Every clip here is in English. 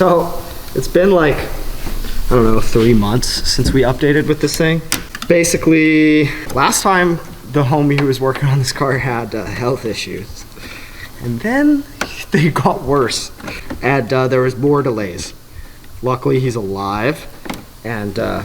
So it's been like, I don't know, 3 months since we updated with this thing. Basically, last time the homie who was working on this car had health issues. And then they got worse, and there was more delays. Luckily, he's alive, and I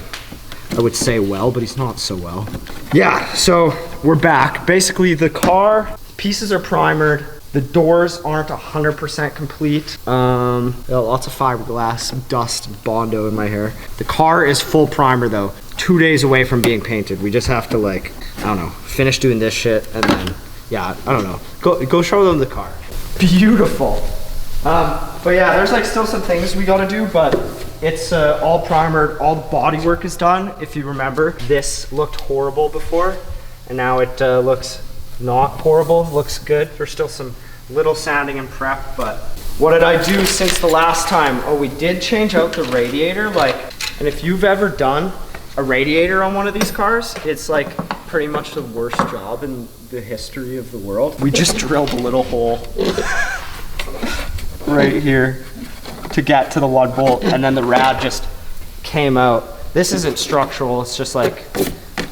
would say well, but he's not so well. Yeah, so we're back. Basically, the car pieces are primered. The doors aren't 100% complete. Lots of fiberglass, some dust, Bondo in my hair. The car is full primer though. 2 days away from being painted. We just have to like, I don't know, finish doing this shit and then, yeah, I don't know. Go show them the car. Beautiful. But yeah, there's like still some things we gotta do, but it's all primered, all the body work is done. If you remember, this looked horrible before, and now it looks not horrible, looks good. There's still some little sanding and prep, but what did I do since the last time? Oh, we did change out the radiator, like, and if you've ever done a radiator on one of these cars, it's like pretty much the worst job in the history of the world. We just drilled a little hole right here to get to the 1 bolt, and then the rad just came out. This isn't structural, it's just like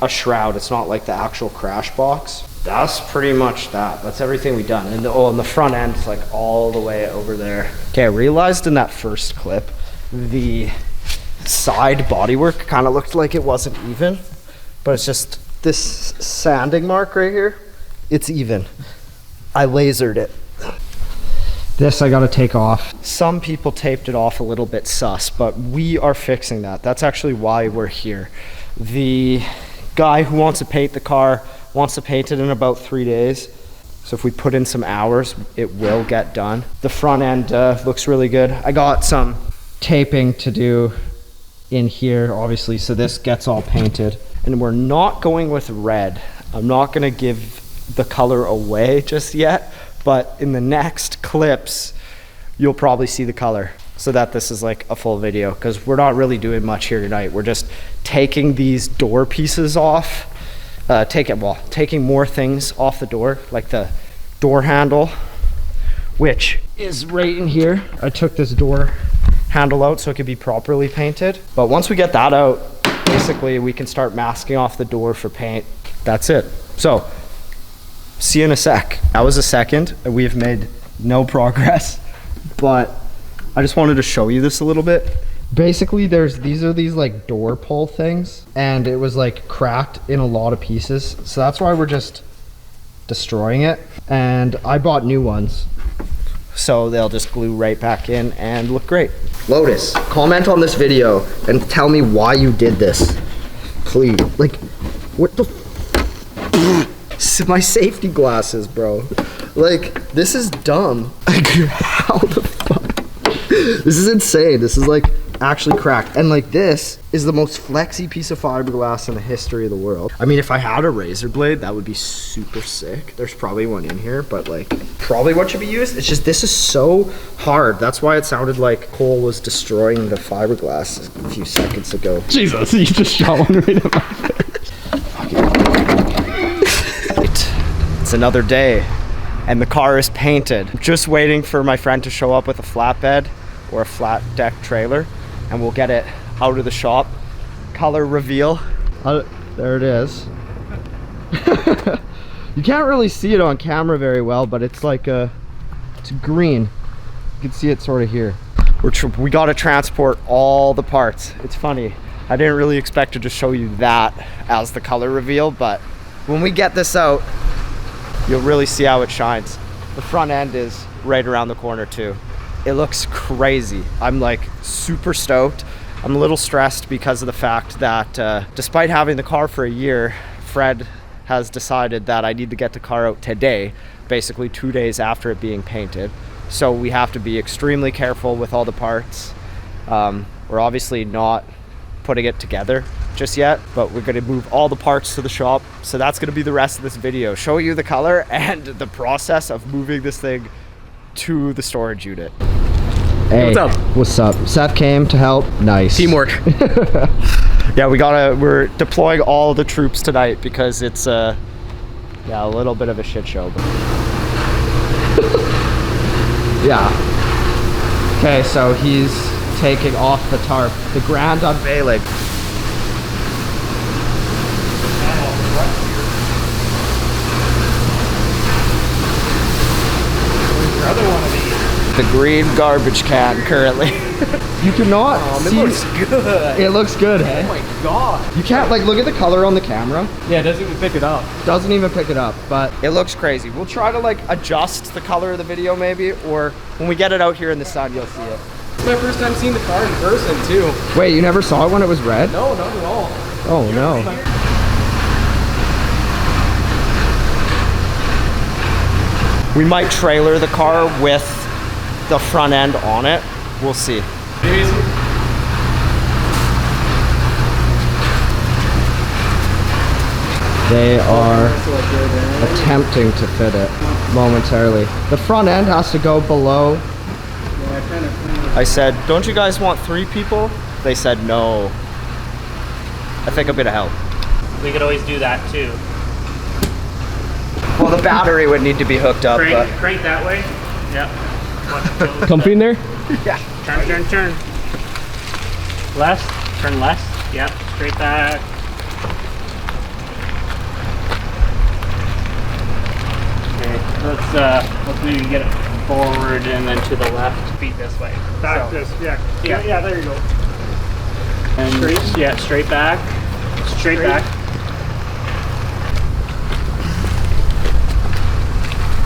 a shroud. It's not like the actual crash box. That's pretty much that. That's everything we've done. And on the front end, it's like all the way over there. Okay, I realized in that first clip, the side bodywork kind of looked like it wasn't even, but it's just this sanding mark right here. It's even. I lasered it. This I gotta take off. Some people taped it off a little bit sus, but we are fixing that. That's actually why we're here. The guy who wants to paint the car wants to paint it in about 3 days. So if we put in some hours, it will get done. The front end looks really good. I got some taping to do in here, obviously, so this gets all painted. And we're not going with red. I'm not gonna give the color away just yet, but in the next clips, you'll probably see the color so that this is like a full video, because we're not really doing much here tonight. We're just taking these door pieces off, taking more things off the door, like the door handle, which is right in here. I took this door handle out so it could be properly painted. But once we get that out, basically we can start masking off the door for paint. That's it. So, see you in a sec. That was a second. We've made no progress, but I just wanted to show you this a little bit. Basically, these are these like door pull things, and it was like cracked in a lot of pieces. So that's why we're just destroying it. And I bought new ones, so they'll just glue right back in and look great. Lotus, comment on this video and tell me why you did this, please. Like, what the my safety glasses, bro. Like, this is dumb. Like, how the fuck? This is insane. This is like actually cracked, and like this is the most flexy piece of fiberglass in the history of the world. I mean, if I had a razor blade, that would be super sick. There's probably one in here, but like probably what should be used. It's just, this is so hard. That's why it sounded like Cole was destroying the fiberglass a few seconds ago. Jesus, you just shot one right at my face. It's another day and the car is painted. I'm just waiting for my friend to show up with a flatbed or a flat deck trailer, and we'll get it out of the shop. Color reveal. There it is. You can't really see it on camera very well, but it's like it's green. You can see it sort of here. We got to transport all the parts. It's funny. I didn't really expect to just show you that as the color reveal, but when we get this out, you'll really see how it shines. The front end is right around the corner too. It looks crazy. I'm like super stoked. I'm a little stressed because of the fact that despite having the car for a year, Fred has decided that I need to get the car out today, basically 2 days after it being painted. So we have to be extremely careful with all the parts. We're obviously not putting it together just yet, but we're gonna move all the parts to the shop. So that's gonna be the rest of this video. Show you the color and the process of moving this thing to the storage unit. Hey, what's up? What's up? Seth came to help. Nice. Teamwork. Yeah, we're deploying all the troops tonight because it's yeah, a little bit of a shit show. But yeah. Okay, so he's taking off the tarp. The grand unveiling. Another one of these. The green garbage can currently. You cannot see. It looks good. It looks good, hey? Oh my god. You can't, like, look at the color on the camera. Yeah, it doesn't even pick it up. Doesn't even pick it up, but it looks crazy. We'll try to, like, adjust the color of the video maybe, or when we get it out here in the sun, you'll see it. It's my first time seeing the car in person too. Wait, you never saw it when it was red? No, not at all. Oh, no. We might trailer the car with the front end on it. We'll see. They are attempting to fit it momentarily. The front end has to go below. I said, don't you guys want 3 people? They said no. I think I'm gonna help. We could always do that too. Well, the battery would need to be hooked up. Crank that way. Yep. Comfy in there? Yeah. Turn. Left. Turn left. Yep. Straight back. Okay. Let's maybe get it forward and then to the left. Feet this way. Back So, this, yeah, there you go. and Straight? Yeah, straight back. Straight back.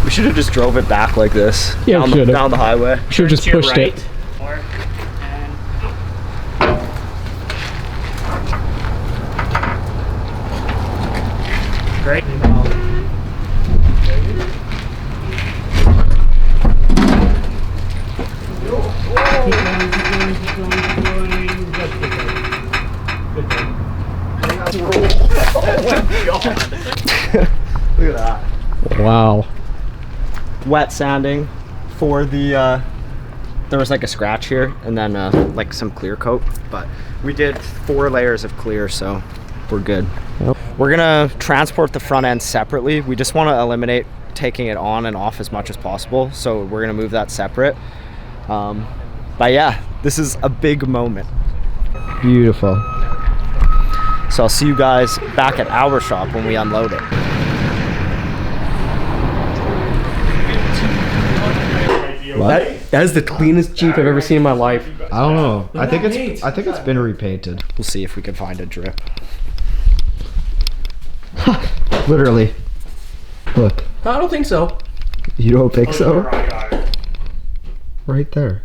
We should have just drove it back like this. Yeah, we should've. Down the highway. Should have just To your pushed right. it. Forward. And great. Look at that. Wow. Wet sanding for the, there was like a scratch here and then like some clear coat, but we did 4 layers of clear, so we're good. Yep. We're gonna transport the front end separately. We just want to eliminate taking it on and off as much as possible, so we're gonna move that separate. But yeah, this is a big moment. Beautiful. So I'll see you guys back at our shop when we unload it. That is the cleanest Jeep I've ever seen in my life. I don't know. I think paint. it's been repainted. We'll see if we can find a drip. Literally. Look. I don't think so. You don't think so? Right there.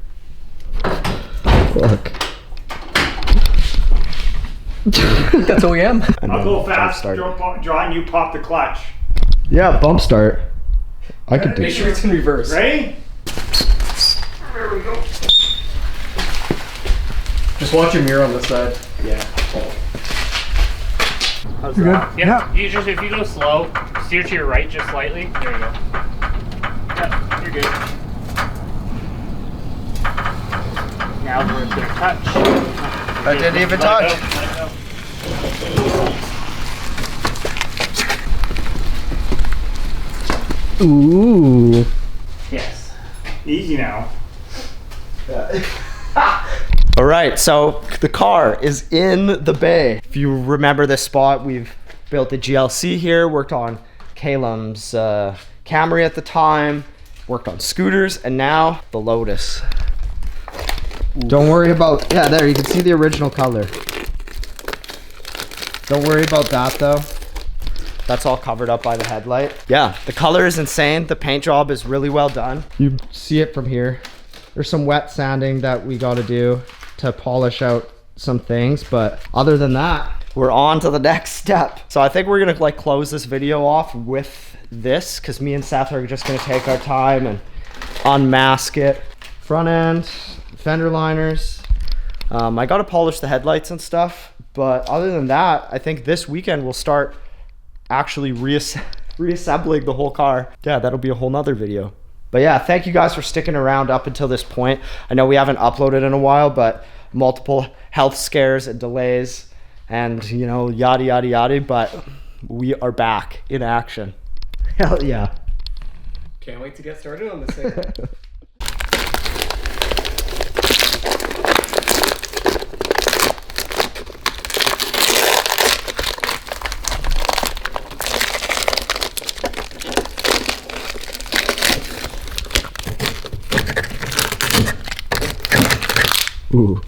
Look. That's OEM. And I'll then go bump fast, start. draw, and you pop the clutch. Yeah, bump start. I could do Make sure it's in reverse. Ready? There we go. Just watch your mirror on this side. Yeah. How's that? Yep. You just, if you go slow, steer to your right just slightly. There you go. Yep, you're good. Now we're gonna touch. I didn't even Let it touch. go, let it go. Ooh. Yes. Easy now. All right, so the car is in the bay. If you remember this spot, we've built the GLC here, worked on Calum's Camry at the time, worked on scooters, and now the Lotus. Don't worry about, yeah, there, you can see the original color. Don't worry about that though. That's all covered up by the headlight. Yeah, the color is insane. The paint job is really well done. You see it from here. There's some wet sanding that we got to do to polish out some things, but other than that, we're on to the next step. So I think we're gonna like close this video off with this, because me and Seth are just gonna take our time and unmask it. Front end, fender liners. I got to polish the headlights and stuff, but other than that, I think this weekend we'll start actually reassembling the whole car. Yeah, that'll be a whole nother video. But yeah, thank you guys for sticking around up until this point. I know we haven't uploaded in a while, but multiple health scares and delays and, you know, yada, yada, yada, but we are back in action. Hell yeah. Can't wait to get started on this thing. Ooh.